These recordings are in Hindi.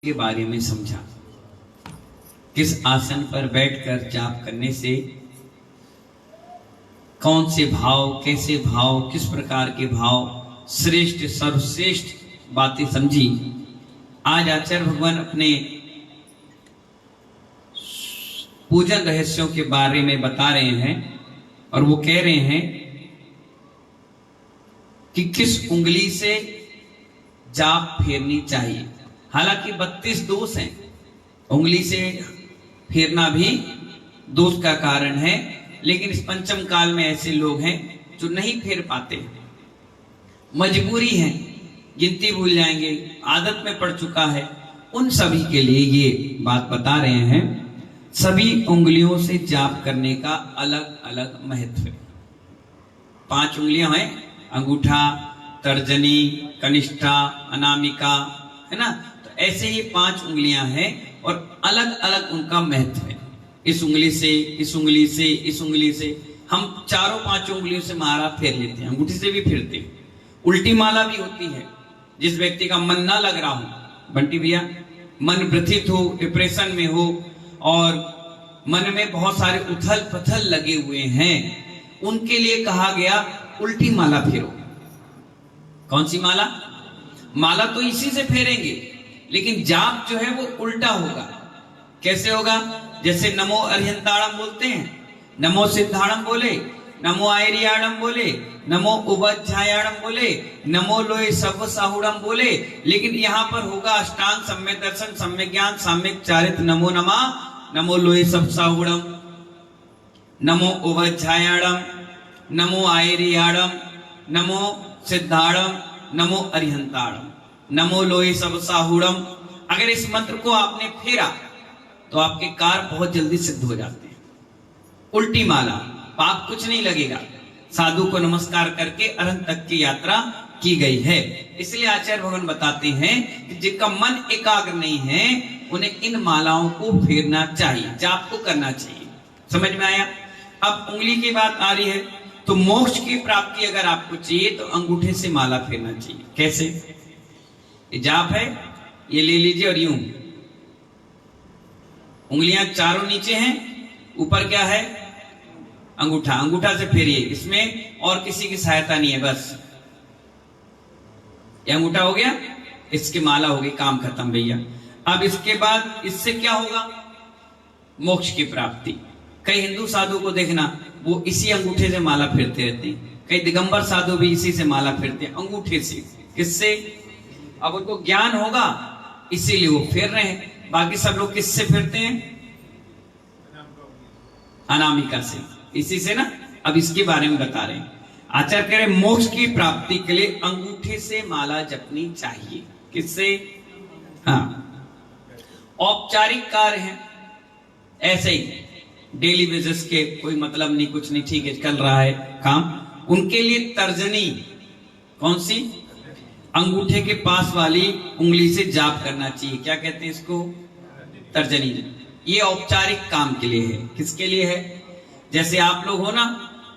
के बारे में समझा। किस आसन पर बैठकर जाप करने से कौन से भाव, कैसे भाव, किस प्रकार के भाव श्रेष्ठ सर्वश्रेष्ठ बातें समझी। आज आचार्य भगवान अपने पूजन रहस्यों के बारे में बता रहे हैं और वो कह रहे हैं कि किस उंगली से जाप फेरनी चाहिए। हालांकि 32 दोष हैं, उंगली से फेरना भी दोष का कारण है, लेकिन इस पंचम काल में ऐसे लोग हैं जो नहीं फेर पाते, मजबूरी है, गिनती भूल जाएंगे, आदत में पड़ चुका है। उन सभी के लिए ये बात बता रहे हैं। सभी उंगलियों से जाप करने का अलग अलग महत्व है। 5 उंगलियां हैं, अंगूठा, तर्जनी, कनिष्ठा, अनामिका, है ना। तो ऐसे ही 5 उंगलियां हैं और अलग अलग उनका महत्व है। इस उंगली से, इस उंगली से, इस उंगली से हम चारों 5 उंगलियों से माला फेर लेते हैं, अंगूठी से भी फेरते हैं। उल्टी माला भी होती है। जिस व्यक्ति का मन ना लग रहा हो, बंटी भैया, मन व्यथित हो, डिप्रेशन में हो और मन में बहुत सारे उथल पथल लगे हुए हैं, उनके लिए कहा गया उल्टी माला फेरो। कौन सी माला? माला तो इसी से फेरेंगे, लेकिन जाप जो है वो उल्टा होगा। कैसे होगा? जैसे नमो अर्हंताणम बोलते हैं, नमो सिद्धाणम बोले, नमो आयरियाणम बोले, नमो उबज्जायाणम बोले, नमो लोय सब साहुड़म बोले, लेकिन यहां पर होगा अष्टांग सम्यक दर्शन, सम्यक ज्ञान, सम्यक चारित्र, नमो नमा, नमो लोय सब साहुड़म, नमो उबज्जायाणम, नमो आयरियाणम, नमो सिद्धाणम, नमो अर्हंताणम, नमो लोय सब साहुड़म। अगर इस मंत्र को आपने फेरा तो आपके कार्य बहुत जल्दी सिद्ध हो जाते हैं। उल्टी माला, पाप कुछ नहीं लगेगा। साधु को नमस्कार करके अरहंत तक की यात्रा की गई है। इसलिए आचार्य भगवान बताते हैं कि जिनका मन एकाग्र नहीं है उन्हें इन मालाओं को फेरना चाहिए, जाप को करना चाहिए। समझ में आया? अब उंगली की बात आ रही है, तो मोक्ष की प्राप्ति अगर आपको चाहिए तो अंगूठे से माला फेरना चाहिए। कैसे? ये जाप है, ये ले लीजिए और यूं उंगलियां चारों नीचे हैं, ऊपर क्या है? अंगूठा। अंगूठा से फेरिए, इसमें और किसी की सहायता नहीं है, बस ये अंगूठा हो गया, इसकी माला हो गई, काम खत्म भैया। अब इसके बाद इससे क्या होगा? मोक्ष की प्राप्ति। कई हिंदू साधु को देखना, वो इसी अंगूठे से माला फेरते रहते हैं। कई दिगंबर साधु भी इसी से माला फेरते हैं, अंगूठे से। किससे? अब उनको ज्ञान होगा इसीलिए वो फेर रहे हैं। बाकी सब लोग किससे फेरते हैं? अनामिका से, इसी से ना। अब इसके बारे में बता रहे हैं। आचार्य कह रहे मोक्ष की प्राप्ति के लिए अंगूठे से माला जपनी चाहिए। किससे? हाँ, औपचारिक कार्य है, ऐसे ही डेली बेसिस के, कोई मतलब नहीं, कुछ नहीं, ठीक है चल रहा है काम, उनके लिए तर्जनी, कौन सी? अंगूठे के पास वाली उंगली से जाप करना चाहिए। क्या कहते हैं इसको? तर्जनी। ये औपचारिक काम के लिए है। किसके लिए है? जैसे आप लोग हो ना,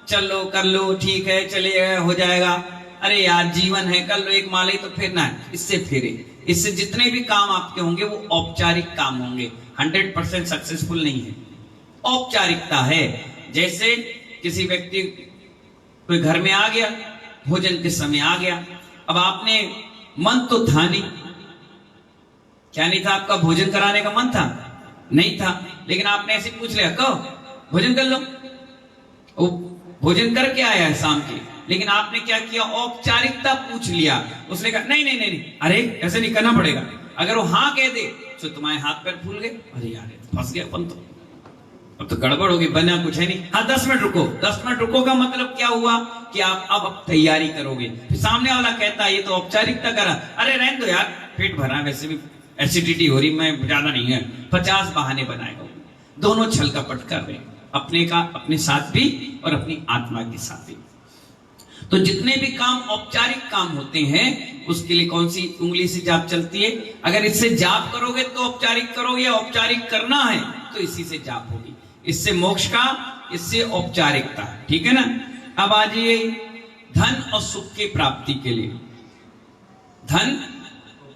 चल लो, कर लो, ठीक है, चले हो जाएगा, अरे यार जीवन है, कर लो, एक माला ही तो फेरना है, इससे फेरे। इससे जितने भी काम आपके होंगे वो औपचारिक काम होंगे, 100% सक्सेसफुल नहीं है, औपचारिकता है। जैसे किसी व्यक्ति कोई घर में आ गया, भोजन के समय आ गया, अब आपने मन तो था नहीं, क्या नहीं था? आपका भोजन कराने का मन था? नहीं था, लेकिन आपने ऐसे पूछ लिया, कहो भोजन कर लो। वो भोजन करके आया है शाम के, लेकिन आपने क्या किया? औपचारिकता पूछ लिया। उसने कहा नहीं नहीं नहीं नहीं, अरे ऐसे नहीं करना पड़ेगा। अगर वो हाँ कह दे तो तुम्हारे हाथ पैर फूल गए, अरे यार फंस गया अपन तो, अब तो गड़बड़ होगी, बना कुछ है नहीं। हाँ 10 मिनट रुको। 10 मिनट रुको का मतलब क्या हुआ कि आप अब तैयारी करोगे। फिर सामने वाला कहता है ये तो औपचारिकता करा, अरे रहने दो यार, पेट भरा, वैसे भी एसिडिटी हो रही, मैं ज्यादा नहीं है, 50 बहाने बनाएगा। दोनों छल कपट कर रहे हैं, अपने का अपने साथ भी और अपनी आत्मा के साथ भी। तो जितने भी काम औपचारिक काम होते हैं उसके लिए कौन सी उंगली से जाप चलती है? अगर इससे जाप करोगे तो औपचारिक करोगे, औपचारिक करना है तो इसी से जाप होगी। इससे मोक्ष का, इससे औपचारिकता, ठीक है ना। अब आ जाइए धन और सुख की प्राप्ति के लिए। धन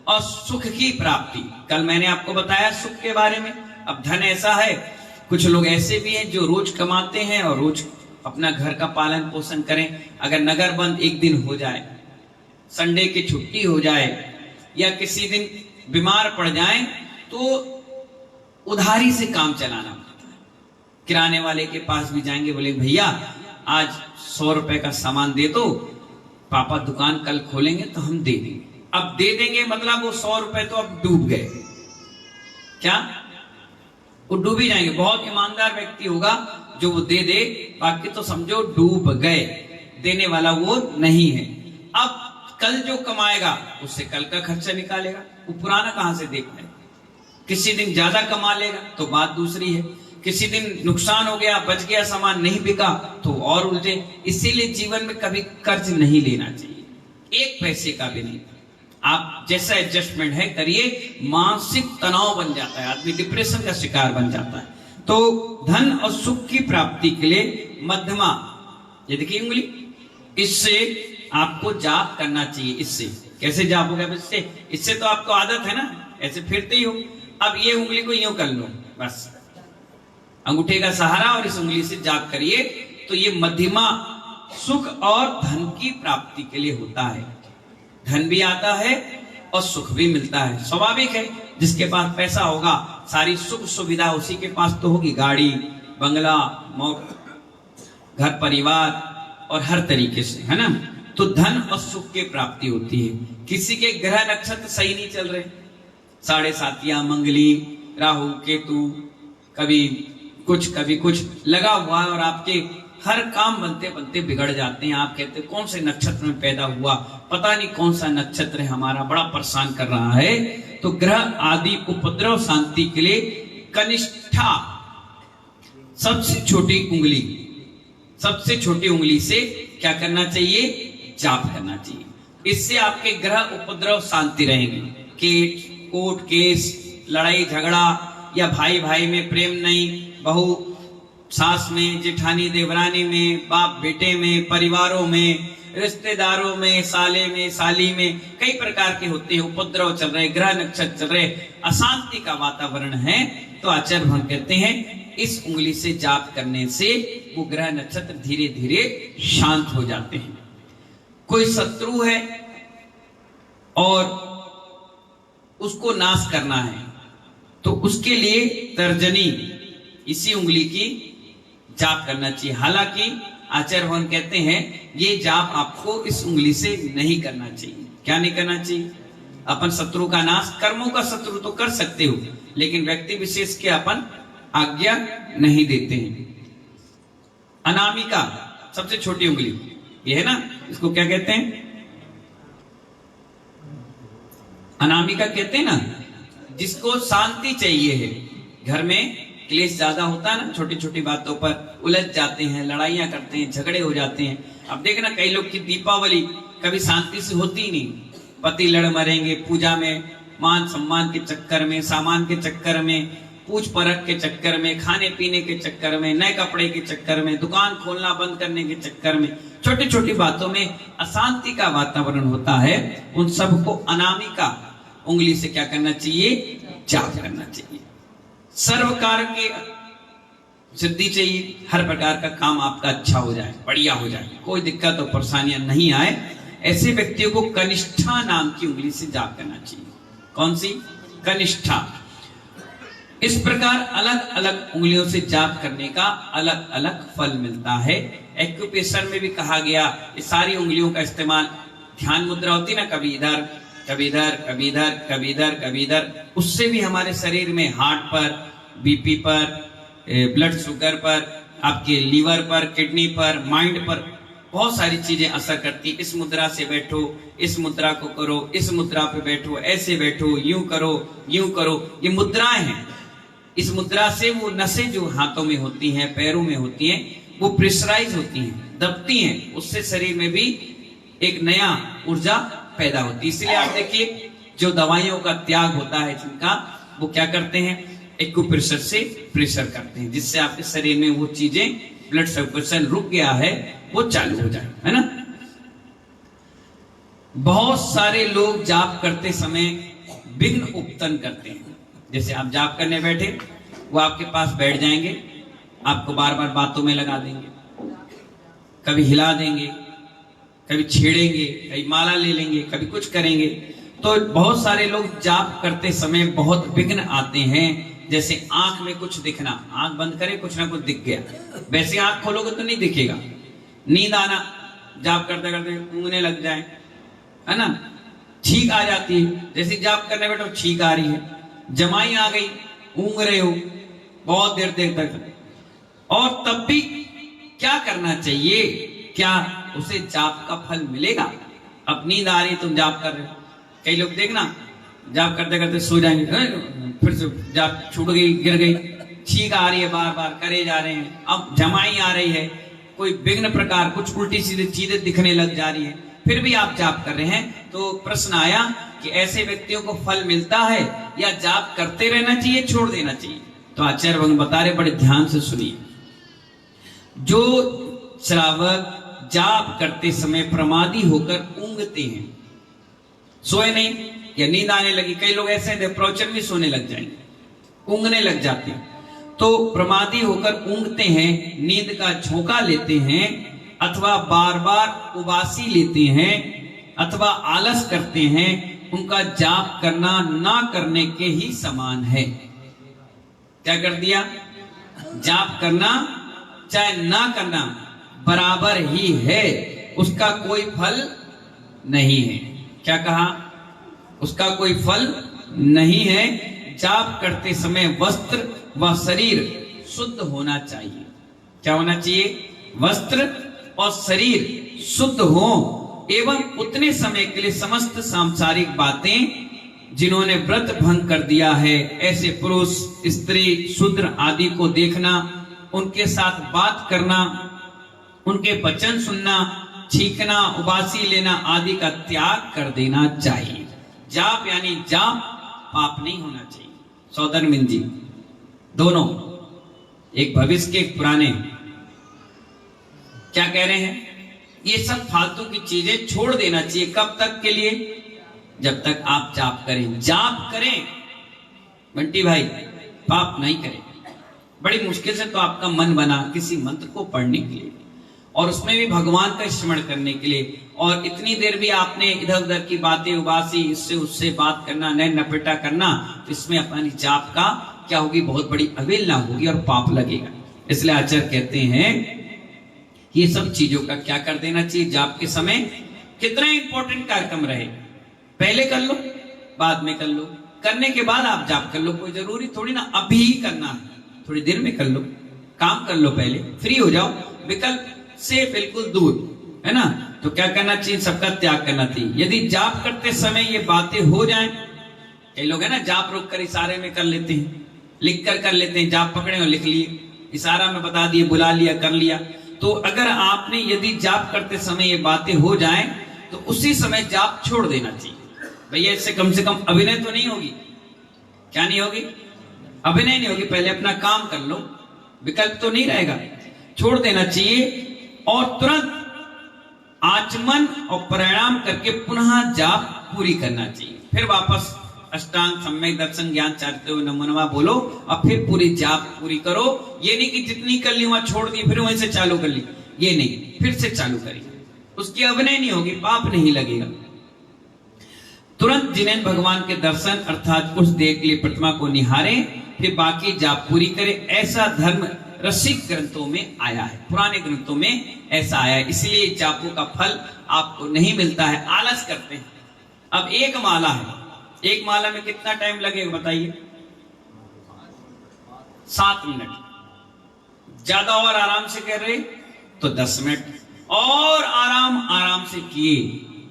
और सुख की प्राप्ति। कल मैंने आपको बताया सुख के बारे में। अब धन ऐसा है, कुछ लोग ऐसे भी हैं जो रोज कमाते हैं और रोज अपना घर का पालन पोषण करें। अगर नगर बंद एक दिन हो जाए, संडे की छुट्टी हो जाए या किसी दिन बीमार पड़ जाए तो उधारी से काम चलाना पड़ता है। किराने वाले के पास भी जाएंगे, बोले भैया आज 100 रुपए का सामान दे दो, पापा दुकान कल खोलेंगे तो हम दे देंगे। अब दे देंगे मतलब वो 100 रुपए तो अब डूब गए, क्या वो डूब ही जाएंगे। बहुत ईमानदार व्यक्ति होगा जो वो दे दे, बाकी तो समझो डूब गए, देने वाला वो नहीं है। अब कल जो कमाएगा उससे कल का खर्चा निकालेगा, वो पुराना कहां से देख पाएगा। किसी दिन ज्यादा कमा लेगा तो बात दूसरी है, किसी दिन नुकसान हो गया, बच गया सामान, नहीं बिका तो और उल्टे। इसीलिए जीवन में कभी कर्ज नहीं लेना चाहिए, एक पैसे का भी नहीं। आप जैसा एडजस्टमेंट है करिए, मानसिक तनाव बन जाता है, आदमी डिप्रेशन का शिकार बन जाता है। तो धन और सुख की प्राप्ति के लिए मध्यमा, ये देखिए उंगली, इससे आपको जाप करना चाहिए। इससे कैसे जाप होगा? इससे तो आपको आदत है ना, ऐसे फिरते ही हो। अब ये उंगली को यूं कर लो, बस अंगूठे का सहारा, और इस उंगली से जाप करिए तो ये मध्यमा सुख और धन की प्राप्ति के लिए होता है। धन भी आता है और सुख भी मिलता है। स्वाभाविक है, जिसके पास पैसा होगा सारी सुख सुविधा उसी के पास तो होगी, गाड़ी बंगला घर परिवार और हर तरीके से, है ना। तो धन और सुख की प्राप्ति होती है। किसी के ग्रह नक्षत्र सही नहीं चल रहे, 7.5 मंगली राहु केतु कभी कुछ लगा हुआ है और आपके हर काम बनते बनते बिगड़ जाते हैं। आप कहते हैं कौन से नक्षत्र में पैदा हुआ, पता नहीं कौन सा नक्षत्र है हमारा, बड़ा परेशान कर रहा है। तो ग्रह आदि उपद्रव शांति के लिए कनिष्ठा, सबसे छोटी उंगली से क्या करना चाहिए? जाप करना चाहिए। इससे आपके ग्रह उपद्रव शांति रहेंगे। कोर्ट केस, लड़ाई झगड़ा या भाई भाई में प्रेम नहीं, बहू सास में, जेठानी देवरानी में, बाप बेटे में, परिवारों में, रिश्तेदारों में, साले में, साली में, कई प्रकार के होते हैं। उपद्रव चल रहे, ग्रह नक्षत्र चल रहे, अशांति का वातावरण है, तो आचार्य भगवान कहते हैं इस उंगली से जाप करने से वो ग्रह नक्षत्र धीरे धीरे शांत हो जाते हैं। कोई शत्रु है और उसको नाश करना है तो उसके लिए तर्जनी, इसी उंगली की जाप करना चाहिए। हालांकि आचार्य भगवान कहते हैं ये जाप आपको इस उंगली से नहीं करना चाहिए। क्या नहीं करना चाहिए? अपन शत्रु का नाश, कर्मों का शत्रु तो कर सकते हो, लेकिन व्यक्ति विशेष के अपन आज्ञा नहीं देते हैं। अनामिका सबसे छोटी उंगली ये है ना, इसको क्या कहते हैं? अनामिका कहते हैं ना, जिसको शांति चाहिए है। घर में क्लेश ज्यादा होता है ना, छोटी छोटी बातों पर उलझ जाते हैं, लड़ाइयां करते हैं, झगड़े हो जाते हैं। अब देखना कई लोग की दीपावली कभी शांति से होती नहीं, पति लड़ मरेंगे, पूजा में मान सम्मान के चक्कर में, सामान के चक्कर में, पूछ परख के चक्कर में, खाने पीने के चक्कर में, नए कपड़े के चक्कर में, दुकान खोलना बंद करने के चक्कर में, छोटी छोटी बातों में अशांति का वातावरण होता है। उन सबको अनामिका उंगली से क्या करना चाहिए? जाप करना चाहिए। सर्व कार्य के सिद्धि चाहिए, हर प्रकार का काम आपका अच्छा हो जाए, बढ़िया हो जाए, कोई दिक्कत और परेशानियां नहीं आए, ऐसे व्यक्तियों को कनिष्ठा नाम की उंगली से जाप करना चाहिए। कौन सी? कनिष्ठा। इस प्रकार अलग अलग उंगलियों से जाप करने का अलग अलग फल मिलता है। एक्यूप्रेशर में भी कहा गया ये सारी उंगलियों का इस्तेमाल, ध्यान मुद्रा होती ना, कभी इधर कभी इधर, कभी इधर, कभी इधर, कभी इधर, उससे भी हमारे शरीर में हार्ट पर, बीपी पर, ब्लड शुगर पर, आपके लीवर पर, किडनी पर, माइंड पर बहुत सारी चीजें असर करती। इस मुद्रा से बैठो, इस मुद्रा को करो, इस मुद्रा पे बैठो, ऐसे बैठो, यूं करो, यूं करो, ये मुद्राएं हैं। इस मुद्रा से वो नसें जो हाथों में होती हैं, पैरों में होती हैं, वो प्रेशराइज होती हैं, दबती हैं, उससे शरीर में भी एक नया ऊर्जा पैदा होती है। इसलिए आप देखिए जो दवाइयों का त्याग होता है जिनका, वो क्या करते हैं? एक्यूप्रेशर से प्रेशर करते हैं, जिससे आपके शरीर में वो चीजें, ब्लड सर्कुलेशन रुक गया है, वो चालू हो जाए, है ना। बहुत सारे लोग जाप करते समय विघ्न उत्पन्न करते हैं। जैसे आप जाप करने बैठे, वो आपके पास बैठ जाएंगे, आपको बार बार बातों में लगा देंगे, कभी हिला देंगे, कभी छेड़ेंगे, कभी माला ले लेंगे, कभी कुछ करेंगे। तो बहुत सारे लोग जाप करते समय बहुत विघ्न आते हैं। जैसे आंख में कुछ दिखना, आंख बंद करे कुछ ना कुछ दिख गया, वैसे आंख खोलोगे तो नहीं दिखेगा। नींद आना, जाप करते करते ऊँगने लग जाए, है ना, छींक आ जाती है, जैसे जाप करने बैठो छींक आ रही है, जमाई आ गई, ऊँग रहे हो बहुत देर देर तक, और तब भी क्या करना चाहिए? क्या उसे जाप का फल मिलेगा? अब नींद आ रही तुम जाप कर रहे हो, कई लोग देखना जाप करते करते सो जाएंगे, फिर से जाप छूट गई, गिर गई, छींक आ रही है, बार बार करे जा रहे हैं, अब जमाई आ रही है, कोई विघ्न प्रकार कुछ उल्टी सीधी चीजें दिखने लग जा रही है, फिर भी आप जाप कर रहे हैं। तो प्रश्न आया कि ऐसे व्यक्तियों को फल मिलता है या जाप करते रहना चाहिए, छोड़ देना चाहिए? तो आचार्य भगवान बता रहे, बड़े ध्यान से सुनिए। जो श्रावक जाप करते समय प्रमादी होकर ऊँगते हैं, सोए नहीं या नींद आने लगी, कई लोग ऐसे हैं प्रवचन भी सोने लग जाएंगे, ऊँगने लग जाते हैं, तो प्रमादी होकर ऊँगते हैं, नींद का झोंका लेते हैं, अथवा बार बार उबासी लेते हैं, अथवा आलस करते हैं, उनका जाप करना ना करने के ही समान है। क्या कर दिया? जाप करना चाहे ना करना बराबर ही है, उसका कोई फल नहीं है। क्या कहा? उसका कोई फल नहीं है। जाप करते समय वस्त्र व शरीर शुद्ध होना चाहिए। क्या होना चाहिए? वस्त्र और शरीर शुद्ध हो, एवं उतने समय के लिए समस्त सांसारिक बातें जिन्होंने व्रत भंग कर दिया है, ऐसे पुरुष, स्त्री, शूद्र आदि को देखना, उनके साथ बात करना, उनके वचन सुनना, छींकना, उबासी लेना आदि का त्याग कर देना चाहिए। जाप यानी जाप पाप नहीं होना चाहिए। सौधर्मिन जी दोनों, एक भविष्य के एक पुराने, क्या कह रहे हैं? ये सब फालतू की चीजें छोड़ देना चाहिए। कब तक के लिए? जब तक आप जाप करें। जाप करें बंटी भाई, पाप नहीं करें। बड़ी मुश्किल से तो आपका मन बना किसी मंत्र को पढ़ने के लिए, और उसमें भी भगवान का स्मरण करने के लिए, और इतनी देर भी आपने इधर उधर की बातें, उबासी, इससे उससे बात करना, नैन नपेटा करना, तो इसमें अपनी जाप का क्या होगी? बहुत बड़ी अवहेलना होगी और पाप लगेगा। इसलिए आचार्य कहते हैं ये सब चीजों का क्या कर देना चाहिए जाप के समय। कितना इंपॉर्टेंट कार्यक्रम रहे, पहले कर लो, बाद में कर लो, करने के बाद आप जाप कर लो। कोई जरूरी थोड़ी ना अभी ही करना है, थोड़ी देर में कर लो, काम कर लो, पहले फ्री हो जाओ, विकल्प से बिल्कुल दूर, है ना। तो क्या करना चाहिए? सबका त्याग करना चाहिए। यदि जाप करते समय ये बातें हो जाएं, कई लोग है ना जाप रोक कर इशारे में कर लेते हैं, लिख कर लेते हैं, जाप पकड़े और लिख लिए, इशारा में बता दिए, बुला लिया, कर लिया। तो अगर आपने यदि जाप करते समय ये बातें हो जाएं, तो उसी समय जाप छोड़ देना चाहिए। भैया इससे कम से कम अभिनय तो नहीं होगी। क्या नहीं होगी? अभिनय नहीं होगी। पहले अपना काम कर लो, विकल्प तो नहीं रहेगा, छोड़ देना चाहिए, और तुरंत आचमन और प्राणायाम करके पुनः जाप पूरी करना चाहिए। फिर वापस अष्टांग, सम्यक दर्शन, ज्ञान, चारित्र्य, नमो नमः बोलो, और फिर पूरी जाप पूरी करो। ये नहीं कि जितनी कर ली वहां छोड़ दी फिर वहीं से चालू कर ली, ये नहीं, फिर से चालू करिए। उसकी अभिनय नहीं होगी, पाप नहीं लगेगा। तुरंत जिनेन भगवान के दर्शन अर्थात उस देह के लिए प्रतिमा को निहारें, फिर बाकी जाप पूरी करें। ऐसा धर्म रसिक ग्रंथों में आया है, पुराने ग्रंथों में ऐसा आया है। इसलिए जापों का फल आपको नहीं मिलता है, आलस करते हैं। अब एक माला है, एक माला में कितना टाइम लगेगा बताइए? 7 मिनट। ज्यादा और आराम से कर रहे तो 10 मिनट, और आराम से किए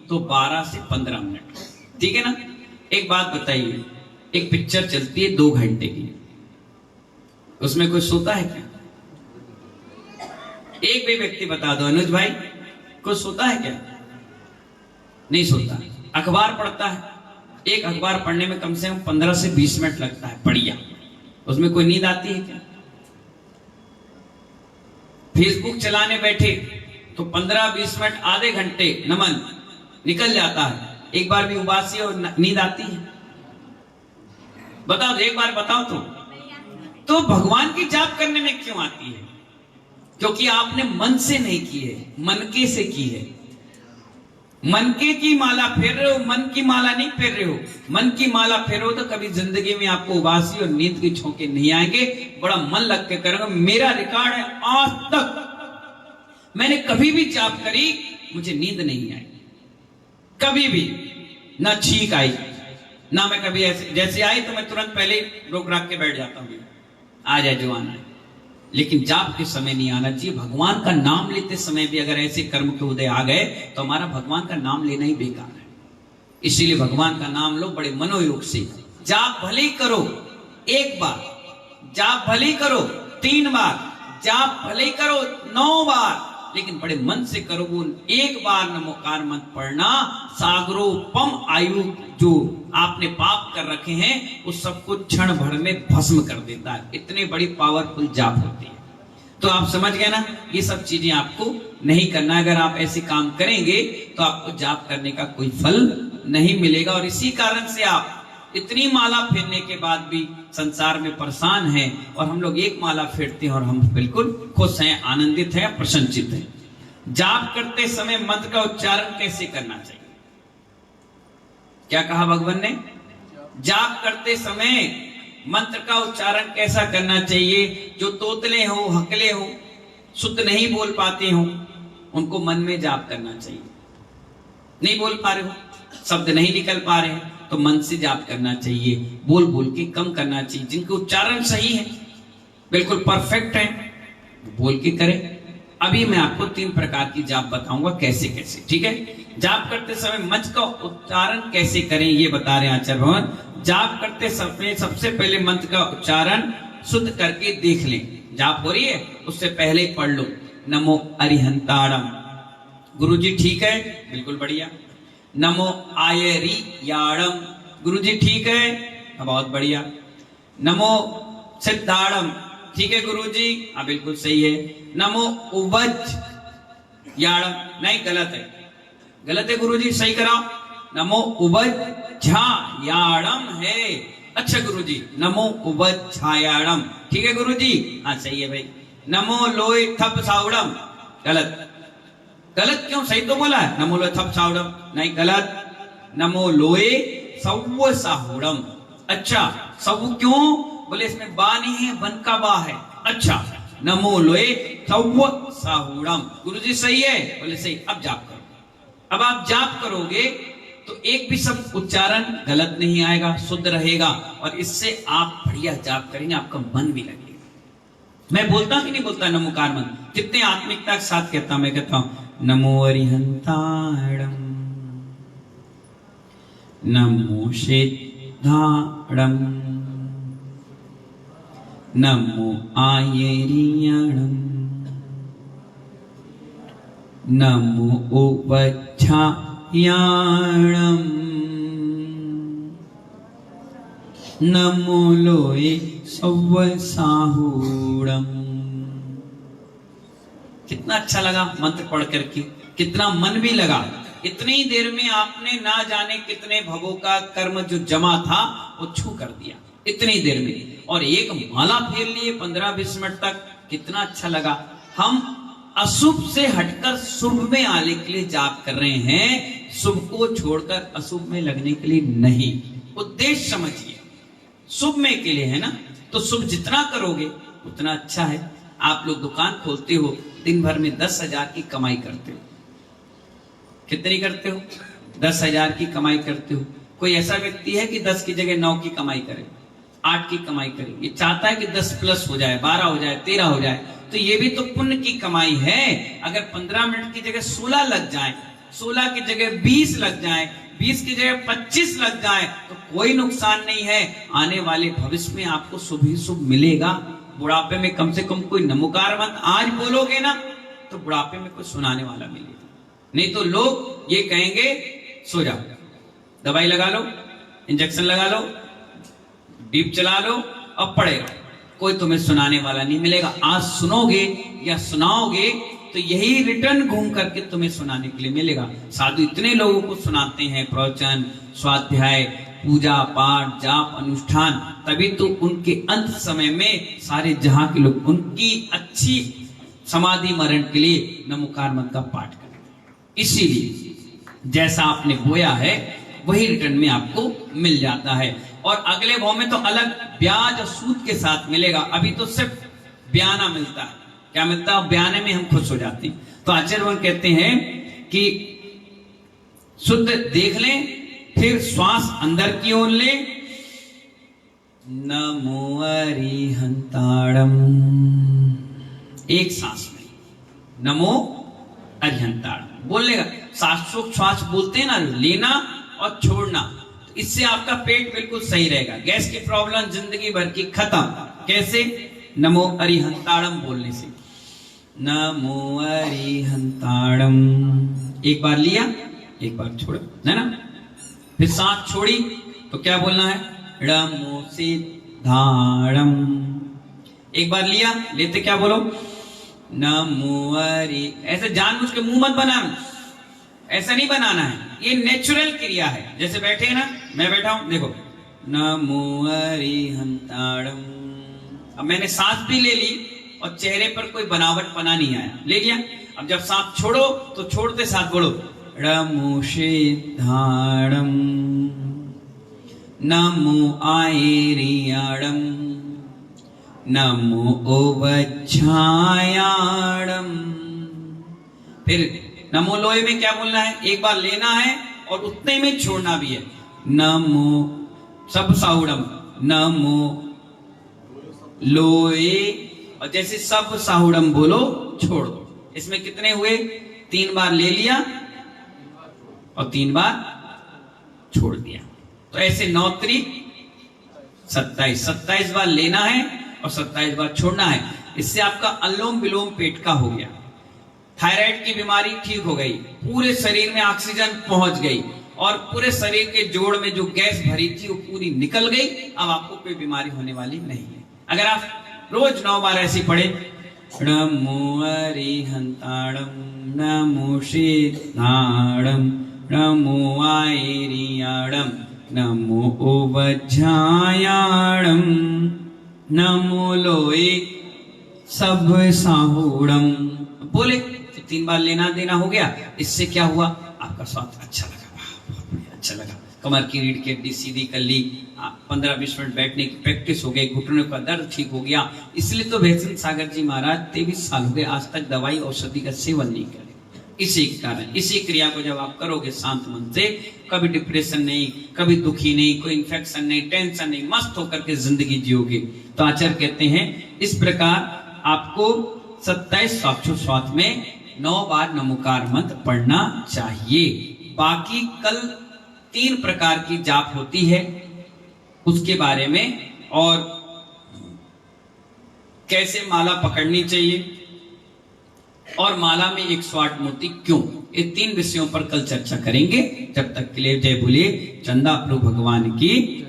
तो 12 से 15 मिनट। ठीक है ना। एक बात बताइए, एक पिक्चर चलती है 2 घंटे की, उसमें कोई सोता है क्या? एक भी व्यक्ति बता दो अनुज भाई, कोई सोता है क्या? नहीं सोता। अखबार पढ़ता है, एक अखबार पढ़ने में कम से कम 15 से 20 मिनट लगता है, बढ़िया। उसमें कोई नींद आती है क्या? फेसबुक चलाने बैठे तो 15-20 मिनट, आधे घंटे नमन निकल जाता है। एक बार भी उबासी और नींद आती है? बताओ, एक बार बताओ तो भगवान की जाप करने में क्यों आती है? क्योंकि आपने मन से नहीं की है, मनके से की है। मनके की माला फेर रहे हो, मन की माला नहीं फेर रहे हो। मन की माला फेरो तो कभी जिंदगी में आपको उबासी और नींद के झोंके नहीं आएंगे। बड़ा मन लग के करेंगे। मेरा रिकॉर्ड है, आज तक मैंने कभी भी जाप करी, मुझे नींद नहीं आई, कभी भी ना छींक आई, ना मैं कभी ऐसे, जैसे आई तो मैं तुरंत पहले रोक राख के बैठ जाता हूँ, आ जाए जो आना है। लेकिन जाप के समय नहीं आना चाहिए। भगवान का नाम लेते समय भी अगर ऐसे कर्म के उदय आ गए तो हमारा भगवान का नाम लेना ही बेकार है। इसीलिए भगवान का नाम लो बड़े मनोयोग से। जाप भले ही करो 1 बार, जाप भले ही करो 3 बार, जाप भले ही करो 9 बार, लेकिन बड़े मन से करो। वो 1 बार नमोकार मत पढ़ना, सागरोपम आयु जो आपने पाप कर रखे हैं उस सबको क्षण भर में भस्म कर देता है। इतनी बड़ी पावरफुल जाप होती है। तो आप समझ गए ना, ये सब चीजें आपको नहीं करना। अगर आप ऐसे काम करेंगे तो आपको जाप करने का कोई फल नहीं मिलेगा। और इसी कारण से आप इतनी माला फेरने के बाद भी संसार में परेशान हैं, और हम लोग 1 माला फेरते हैं और हम बिल्कुल खुश हैं, आनंदित हैं, प्रसन्नचित हैं। जाप करते समय मंत्र का उच्चारण कैसे करना चाहिए? क्या कहा भगवान ने? जाप करते समय मंत्र का उच्चारण कैसा करना चाहिए? जो तोतले हो, हकले हो, शुद्ध नहीं बोल पाते हो, उनको मन में जाप करना चाहिए। नहीं बोल पा रहे हो, शब्द नहीं निकल पा रहे हैं, तो मन से जाप करना चाहिए। बोल बोल के कम करना चाहिए। जिनके उच्चारण सही है, बिल्कुल परफेक्ट है, बोल के करें। अभी मैं आपको 3 प्रकार की जाप बताऊंगा, कैसे कैसे, ठीक है? जाप करते समय मंत्र का उच्चारण कैसे करें ये बता रहे हैं आचार्य भगवान। जाप करते समय सबसे पहले मंत्र का उच्चारण शुद्ध करके देख लें। जाप हो रही है उससे पहले पढ़ लो नमो अरिहंताणम। गुरुजी ठीक है? बिल्कुल बढ़िया। नमो आयरी याणम। गुरुजी ठीक है? बहुत बढ़िया। नमो सिद्धाणम। ठीक है गुरुजी? हाँ बिल्कुल सही है। नमो उवज याणम। नहीं, गलत है, गलत है गुरुजी, सही कराओ। नमो उवज्झायाणम है। अच्छा गुरुजी, नमो उवज्झायाणम। ठीक है गुरुजी? हाँ सही है भाई। नमो लोय थप साउडम। गलत। गलत क्यों? सही तो बोला है। नमो लोय थप साउडम। नहीं, गलत। नमो लोय सव्व साहुड़म। अच्छा, सव्व क्यों? बोले इसमें बा नहीं है, वन का बा है। अच्छा, नमो लोय सव्व साहुड़म। गुरुजी सही है? बोले सही। अब जाप करो। अब आप जाप करोगे तो एक भी शब्द उच्चारण गलत नहीं आएगा, शुद्ध रहेगा, और इससे आप बढ़िया जाप करेंगे, आपका मन भी लगेगा। मैं बोलता कि नहीं बोलता नमोकार मंत्र? कितने आत्मिकता के साथ कहता हूं? मैं कहता हूं नमो अरिहंताणम, नमो सिद्धाणम, नमो आयरियाणम, नमो उवज्झायाणम, नमो लोय सव्व साहुड़म। कितना अच्छा लगा मंत्र पढ़ करके, कितना मन भी लगा। इतनी देर में आपने ना जाने कितने भवों का कर्म जो जमा था वो छू कर दिया, इतनी देर में। और 1 माला फेर लिए 15-20 मिनट तक, कितना अच्छा लगा। हम अशुभ से हटकर शुभ में आने के लिए जाप कर रहे हैं, शुभ को छोड़कर अशुभ में लगने के लिए नहीं। उद्देश्य समझिए, शुभ में के लिए है ना, तो शुभ जितना करोगे उतना अच्छा है। आप लोग दुकान खोलते हो, दिन भर में 10,000 की कमाई करते हो। कितनी करते हो? 10,000 की कमाई करते हो। कोई ऐसा व्यक्ति है कि 10 की जगह 9 की कमाई करे, 8 की कमाई करे? ये चाहता है कि 10 प्लस हो जाए, 12 हो जाए, 13 हो जाए। तो ये भी तो पुण्य की कमाई है। अगर 15 मिनट की जगह 16 लग जाए, 16 की जगह 20 लग जाए, 20 की जगह 25 लग जाए, तो कोई नुकसान नहीं है। आने वाले भविष्य में आपको शुभ ही शुभ मिलेगा। बुढ़ापे में कम से कम कोई नमोकार मंत्र आज बोलोगे ना, तो बुढ़ापे में कोई सुनाने वाला मिलेगा। नहीं तो लोग ये कहेंगे सो जाओ, दवाई लगा लो, इंजेक्शन लगा लो, डीप चला लो, अब पड़ेगा, कोई तुम्हें सुनाने वाला नहीं मिलेगा। आज सुनोगे या सुनाओगे तो यही रिटर्न घूम करके तुम्हें सुनाने के लिए मिलेगा। साधु इतने लोगों को सुनाते हैं, प्रवचन, स्वाध्याय, पूजा पाठ जाप अनुष्ठान, तभी तो उनके अंत समय में सारे जहां के लोग उनकी अच्छी समाधि मरण के लिए नमोकार मंत्र का पाठ करें। इसीलिए जैसा आपने बोया है वही रिटर्न में आपको मिल जाता है, और अगले भाव में तो अलग ब्याज और सूद के साथ मिलेगा। अभी तो सिर्फ ब्याना मिलता है। क्या मिलता है? ब्याने में हम खुश हो जाते हैं। तो आचार्य कहते हैं कि शुद्ध देख लें, फिर श्वास अंदर की ओर ले, नमो अरिहंताड़म, एक सांस में नमो अरिहंताड़म बोल लेगा। श्वास बोलते हैं ना, लेना और छोड़ना, तो इससे आपका पेट बिल्कुल सही रहेगा। गैस की प्रॉब्लम जिंदगी भर की खत्म। कैसे? नमो अरिहंताड़म बोलने से। नमो अरिहंताड़म, एक बार लिया, एक बार छोड़ा, है ना। फिर सांस छोड़ी तो क्या बोलना है? नमो सिद्धाड़म। एक बार लिया, लेते क्या बोलो? नमो अरि। ऐसे जानबूझ के मुंह मत बनाना, ऐसा नहीं बनाना है। ये नेचुरल क्रिया है। जैसे बैठे हैं ना, मैं बैठा हूं, देखो नमो अरिहंताड़म। अब मैंने सांस भी ले ली और चेहरे पर कोई बनावटपना नहीं आया, ले लिया। अब जब सांस छोड़ो तो छोड़ते साथ बोलो नमो सिद्धाड़म, नमो आयरियाड़म, नमो ओवच्छायाड़म। फिर नमो लोहे में क्या बोलना है? एक बार लेना है और उतने में छोड़ना भी है। नमो सब साहुड़म, नमो लोहे, और जैसे सब साहुड़म बोलो छोड़ दो। इसमें कितने हुए? 3 बार ले लिया और 3 बार छोड़ दिया। तो ऐसे 9 त्रिक 27, 27 बार लेना है और 27 बार छोड़ना है। इससे आपका अनुलोम विलोम पेट का हो गया। थायराइड की बीमारी ठीक हो गई, पूरे शरीर में ऑक्सीजन पहुंच गई और पूरे शरीर के जोड़ में जो गैस भरी थी वो पूरी निकल गई। अब आपको कोई बीमारी होने वाली नहीं है। अगर आप रोज 9 बार ऐसी पढ़े, नमो अरिहंताड़म, नमो सिद्धाड़म, नमो आयरियाड़म, नमो ओवच्छायाड़म, नमो लोहे सब साहुड़म बोले तो 3 बार लेना देना हो गया। इससे क्या हुआ? आपका स्वास्थ्य अच्छा लगा, अच्छा लगा। कमर की रीढ़ की हड्डी सीधी कर ली, 15-20 मिनट बैठने की प्रैक्टिस हो गई, घुटनों का दर्द ठीक हो गया। इसलिए तो भैसन सागर जी महाराज 23 साल हो गए आज तक दवाई औषधि का सेवन नहीं करे। इसी कारण, इसी क्रिया को जब आप करोगे शांत मन से, कभी डिप्रेशन नहीं, कभी दुखी नहीं, कोई इंफेक्शन नहीं, टेंशन नहीं, मस्त होकर के जिंदगी जियोगे। तो आचार्य कहते हैं इस प्रकार आपको 27 श्वासोच्छ्वास में 9 बार नमोकार मंत्र पढ़ना चाहिए। बाकी कल 3 प्रकार की जाप होती है उसके बारे में, और कैसे माला पकड़नी चाहिए, और माला में 108 मूर्ति क्यों, ये 3 विषयों पर कल चर्चा करेंगे। जब तक के लिए जय बोलिए चंदा प्रभु भगवान की।